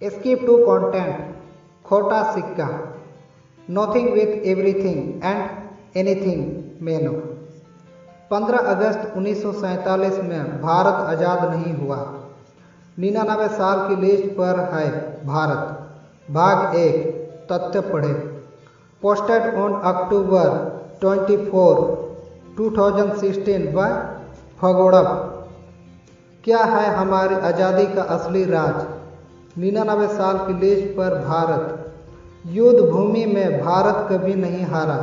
Escape to content, खोटा सिक्का, nothing with everything and anything मेनो। 15 अगस्त 1947 में भारत आज़ाद नहीं हुआ। 99 साल की लीज पर है भारत। भाग 1, तथ्य पढ़े। पोस्टेड ऑन अक्टूबर 24, 2016 बाय फगोड़ब। क्या है हमारी आज़ादी का असली राज? 99 साल की लीज पर भारत। युद्ध भूमि में भारत कभी नहीं हारा,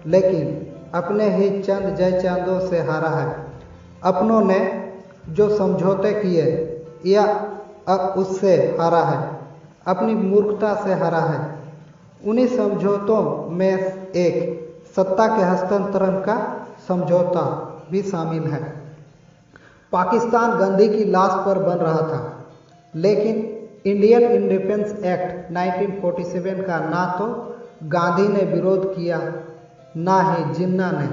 लेकिन अपने ही चंद जयचांदों से हारा है। अपनों ने जो समझौते किए या उससे हारा है, अपनी मूर्खता से हारा है। उन्हीं समझौतों में एक सत्ता के हस्तांतरण का समझौता भी शामिल है। पाकिस्तान गांधी की लाश पर बन रहा था, लेकिन इंडियन इंडिपेंडेंस एक्ट 1947 का ना तो गांधी ने विरोध किया, ना ही जिन्ना ने,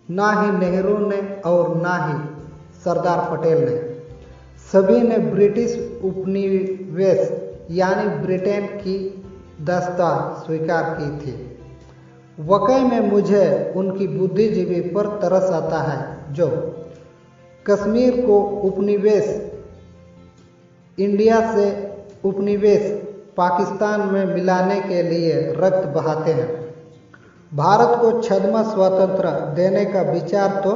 ना ही नेहरू ने और ना ही सरदार पटेल ने। सभी ने ब्रिटिश उपनिवेश यानी ब्रिटेन की दस्ता स्वीकार की थी। वाकई में मुझे उनकी बुद्धिजीवी पर तरस आता है जो कश्मीर को उपनिवेश इंडिया से उपनिवेश पाकिस्तान में मिलाने के लिए रक्त बहाते हैं। भारत को छद्म स्वतंत्र देने का विचार तो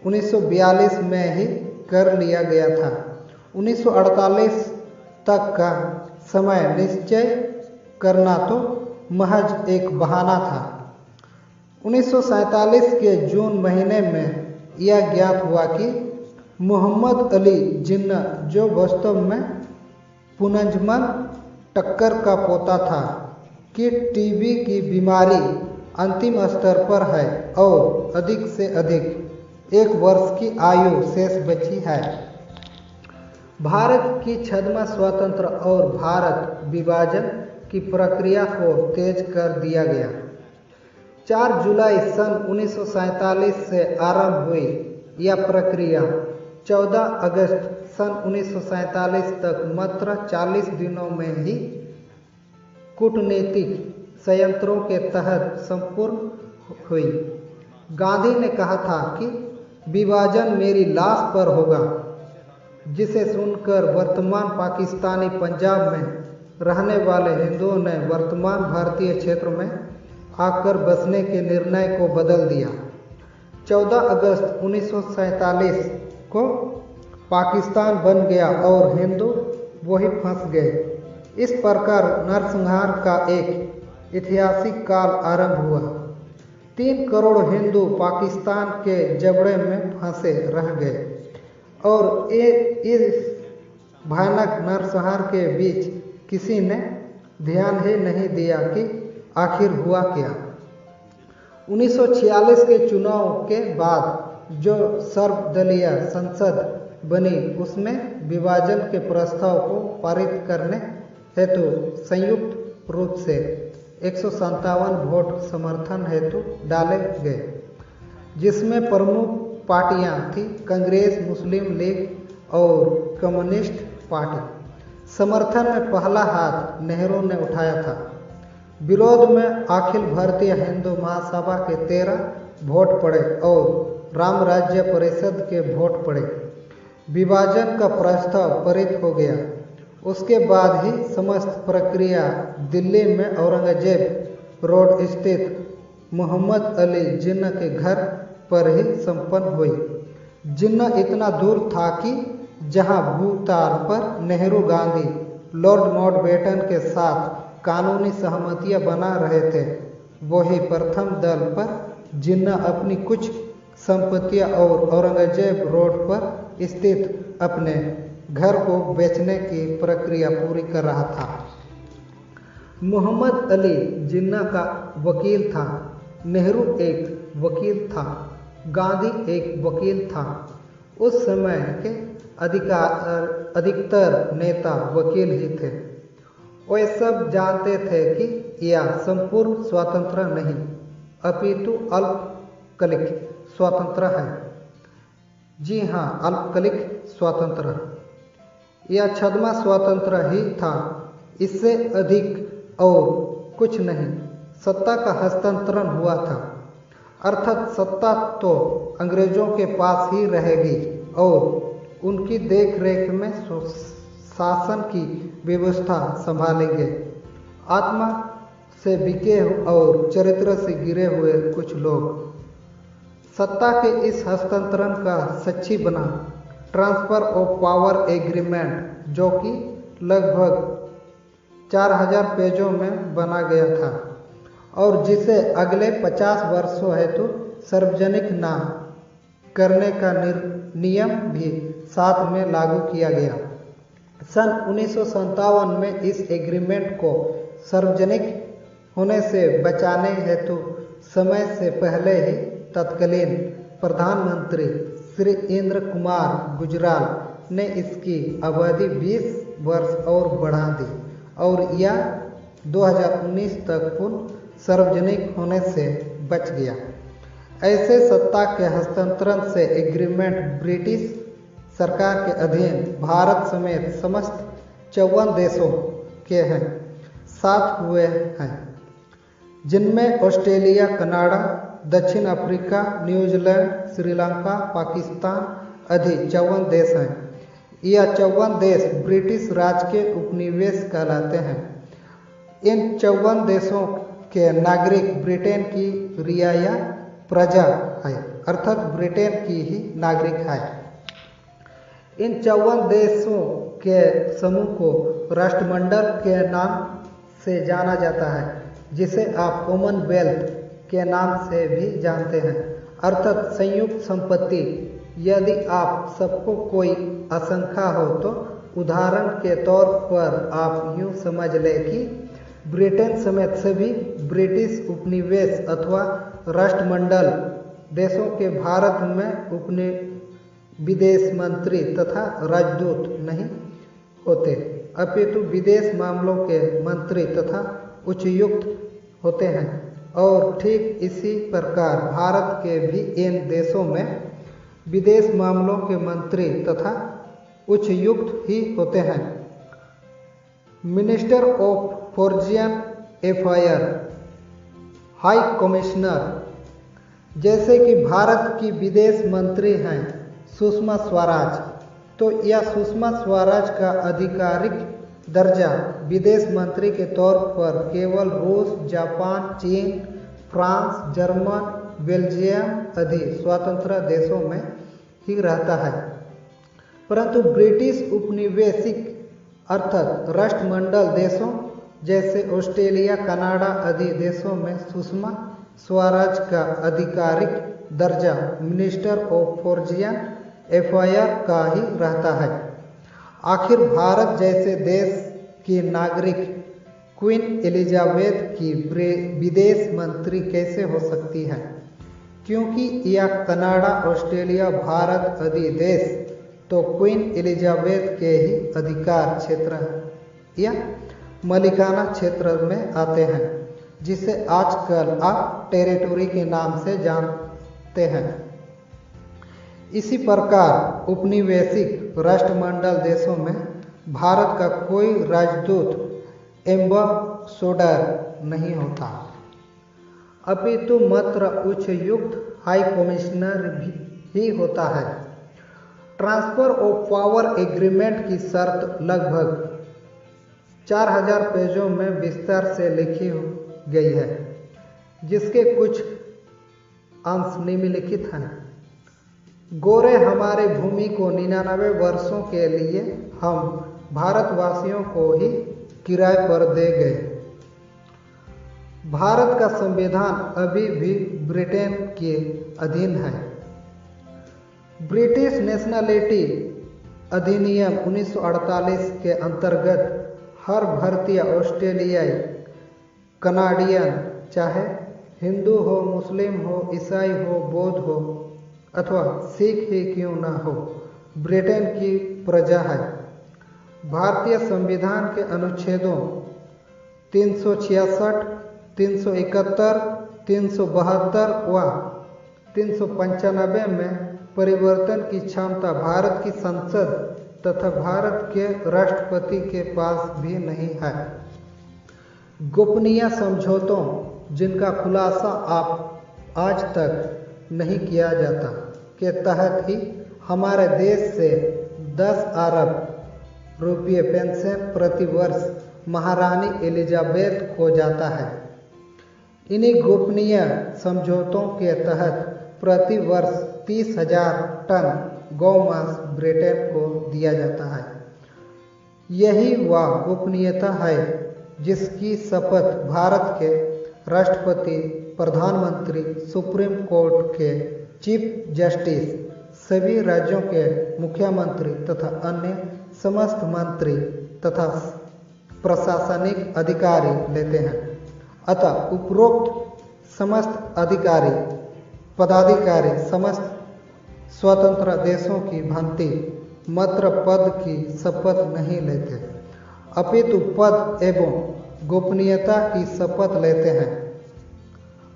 1942 में ही कर लिया गया था। 1948 तक का समय निश्चय करना तो महज एक बहाना था। 1947 के जून महीने में यह ज्ञात हुआ कि मोहम्मद अली जिन्ना, जो वास्तव में पुनंजमन टक्कर का पोता था, कि टीबी की बीमारी अंतिम स्तर पर है और अधिक से अधिक 1 वर्ष की आयु शेष बची है। भारत की छद्म स्वतंत्र और भारत विभाजन की प्रक्रिया को तेज कर दिया गया। 4 जुलाई सन 1947 से आरंभ हुई यह प्रक्रिया 14 अगस्त सन 1947 तक मात्र 40 दिनों में ही कूटनीतिक संयंत्रों के तहत संपूर्ण हुई। गांधी ने कहा था कि विभाजन मेरी लाश पर होगा, जिसे सुनकर वर्तमान पाकिस्तानी पंजाब में रहने वाले हिंदुओं ने वर्तमान भारतीय क्षेत्र में आकर बसने के निर्णय को बदल दिया। 14 अगस्त 1947 को पाकिस्तान बन गया और हिंदू वही फंस गए। इस प्रकार नरसंहार का एक ऐतिहासिक काल आरंभ हुआ। 3 करोड़ हिंदू पाकिस्तान के जबड़े में फंसे रह गए और इस भयानक नरसंहार के बीच किसी ने ध्यान ही नहीं दिया कि आखिर हुआ क्या। 1946 के चुनाव के बाद जो सर्वदलीय संसद बनी, उसमें विभाजन के प्रस्ताव को पारित करने हेतु संयुक्त रूप से 157 वोट समर्थन हेतु डाले गए, जिसमें प्रमुख पार्टियां थीं कांग्रेस, मुस्लिम लीग और कम्युनिस्ट पार्टी। समर्थन में पहला हाथ नेहरू ने उठाया था। विरोध में अखिल भारतीय हिंदू महासभा के 13 वोट पड़े और राम राज्य परिषद के वोट पड़े। विभाजन का प्रस्ताव पारित हो गया। उसके बाद ही समस्त प्रक्रिया दिल्ली में औरंगजेब रोड स्थित मोहम्मद अली जिन्ना के घर पर ही संपन्न हुई। जिन्ना इतना दूर था कि जहां भूतल पर नेहरू, गांधी, लॉर्ड माउंटबेटन के साथ कानूनी सहमतियां बना रहे थे, वही प्रथम दल पर जिन्ना अपनी कुछ संपत्तियां और औरंगजेब रोड पर स्थित अपने घर को बेचने की प्रक्रिया पूरी कर रहा था। मोहम्मद अली जिन्ना का वकील था, नेहरू एक वकील था, गांधी एक वकील था। उस समय के अधिकतर नेता वकील ही थे। वे सब जानते थे कि यह संपूर्ण स्वतंत्र नहीं, अपितु अल्पकालिक स्वतंत्र है। जी हाँ, अल्पकालिक स्वतंत्र। यह छद्म स्वतंत्र ही था इससे अधिक और कुछ नहीं सत्ता का हस्तांतरण हुआ था। अर्थात सत्ता तो अंग्रेजों के पास ही रहेगी और उनकी देख रेख में शासन की व्यवस्था संभालेंगे। आत्मा से बिके और चरित्र से गिरे हुए कुछ लोग सत्ता के इस हस्तांतरण का साक्षी बना। ट्रांसफर ऑफ पावर एग्रीमेंट, जो कि लगभग 4000 पेजों में बना गया था और जिसे अगले 50 वर्षों हेतु सार्वजनिक न करने का नियम भी साथ में लागू किया गया। सन 1957 में इस एग्रीमेंट को सार्वजनिक होने से बचाने हेतु समय से पहले ही तत्कालीन प्रधानमंत्री श्री इंद्र कुमार गुजराल ने इसकी अवधि 20 वर्ष और बढ़ा दी और यह 2019 तक पूर्ण सार्वजनिक होने से बच गया। ऐसे सत्ता के हस्तांतरण से एग्रीमेंट ब्रिटिश सरकार के अधीन भारत समेत समस्त 54 देशों के साथ हुए हैं, जिनमें ऑस्ट्रेलिया, कनाडा, दक्षिण अफ्रीका, न्यूजीलैंड, श्रीलंका, पाकिस्तान आदि 54 देश हैं। यह 54 देश ब्रिटिश राज के उपनिवेश कहलाते हैं। इन 54 देशों के नागरिक ब्रिटेन की रियाया प्रजा है, अर्थात ब्रिटेन की ही नागरिक है। इन 54 देशों के समूह को राष्ट्रमंडल के नाम से जाना जाता है, जिसे आप कॉमनवेल्थ के नाम से भी जानते हैं, अर्थात संयुक्त संपत्ति। यदि आप सबको कोई आशंका हो तो उदाहरण के तौर पर आप यूँ समझ लें कि ब्रिटेन समेत सभी ब्रिटिश उपनिवेश अथवा राष्ट्रमंडल देशों के भारत में विदेश मंत्री तथा राजदूत नहीं होते, अपितु विदेश मामलों के मंत्री तथा उच्चायुक्त होते हैं। और ठीक इसी प्रकार भारत के भी इन देशों में विदेश मामलों के मंत्री तथा उच्चायुक्त ही होते हैं। Minister of foreign affair, high commissioner, जैसे कि भारत की विदेश मंत्री हैं सुषमा स्वराज, तो यह सुषमा स्वराज का आधिकारिक दर्जा विदेश मंत्री के तौर पर केवल रूस, जापान, चीन, फ्रांस, जर्मन, बेल्जियम आदि स्वतंत्र देशों में ही रहता है। परंतु ब्रिटिश उपनिवेशिक अर्थात राष्ट्रमंडल देशों जैसे ऑस्ट्रेलिया, कनाडा आदि देशों में सुषमा स्वराज का आधिकारिक दर्जा मिनिस्टर ऑफ फॉरेन अफेयर का ही रहता है। आखिर भारत जैसे देश की नागरिक क्वीन एलिजाबेथ की विदेश मंत्री कैसे हो सकती है, क्योंकि यह कनाडा, ऑस्ट्रेलिया, भारत आदि देश तो क्वीन एलिजाबेथ के ही अधिकार क्षेत्र या मलिकाना क्षेत्र में आते हैं, जिसे आजकल आप टेरिटोरी के नाम से जानते हैं। इसी प्रकार उपनिवेशिक राष्ट्रमंडल देशों में भारत का कोई राजदूत एम्बेसडर नहीं होता, अपितु मात्र उच्चायुक्त हाई कमिश्नर ही होता है। ट्रांसफर ऑफ पावर एग्रीमेंट की शर्त लगभग 4000 पेजों में विस्तार से लिखी गई है, जिसके कुछ अंश निम्नलिखित हैं। गोरे हमारे भूमि को 99 वर्षों के लिए हम भारतवासियों को ही किराए पर दे गए। भारत का संविधान अभी भी ब्रिटेन के अधीन है। ब्रिटिश नेशनलिटी अधिनियम 1948 के अंतर्गत हर भारतीय, ऑस्ट्रेलियाई, कनाडियन, चाहे हिंदू हो, मुस्लिम हो, ईसाई हो, बौद्ध हो अथवा सिख ही क्यों न हो, ब्रिटेन की प्रजा है। भारतीय संविधान के अनुच्छेदों 366, 371, 372 व 395 में परिवर्तन की क्षमता भारत की संसद तथा भारत के राष्ट्रपति के पास भी नहीं है। गोपनीय समझौतों जिनका खुलासा आप आज तक नहीं किया जाता के तहत ही हमारे देश से 10 अरब रुपये पेंशन प्रति वर्ष महारानी एलिजाबेथ को जाता है। इन्हीं गोपनीय समझौतों के तहत प्रति वर्ष 30,000 टन गौमांस ब्रिटेन को दिया जाता है। यही वह गोपनीयता है जिसकी शपथ भारत के राष्ट्रपति, प्रधानमंत्री, सुप्रीम कोर्ट के चीफ जस्टिस, सभी राज्यों के मुख्यमंत्री तथा अन्य समस्त मंत्री तथा प्रशासनिक अधिकारी लेते हैं। अतः उपरोक्त समस्त अधिकारी पदाधिकारी समस्त स्वतंत्र देशों की भांति मात्र पद की शपथ नहीं लेते, अपितु पद एवं गोपनीयता की शपथ लेते हैं।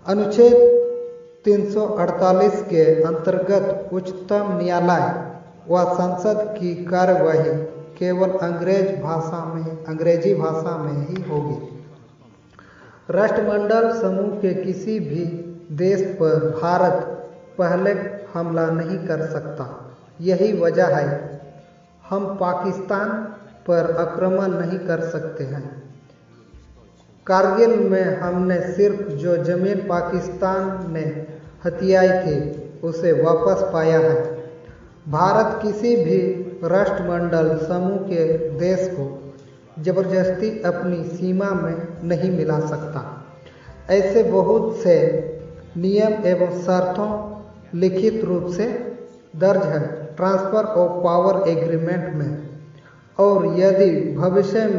अनुच्छेद 348 के अंतर्गत उच्चतम न्यायालय व संसद की कार्यवाही केवल अंग्रेजी भाषा में ही होगी। राष्ट्रमंडल समूह के किसी भी देश पर भारत पहले हमला नहीं कर सकता। यही वजह है हम पाकिस्तान पर आक्रमण नहीं कर सकते हैं। कारगिल में हमने सिर्फ जो जमीन पाकिस्तान ने हथियाई थी उसे वापस पाया है। भारत किसी भी राष्ट्रमंडल समूह के देश को जबरदस्ती अपनी सीमा में नहीं मिला सकता। ऐसे बहुत से नियम एवं शर्तों लिखित रूप से दर्ज है ट्रांसफर ऑफ पावर एग्रीमेंट में, और यदि भविष्य में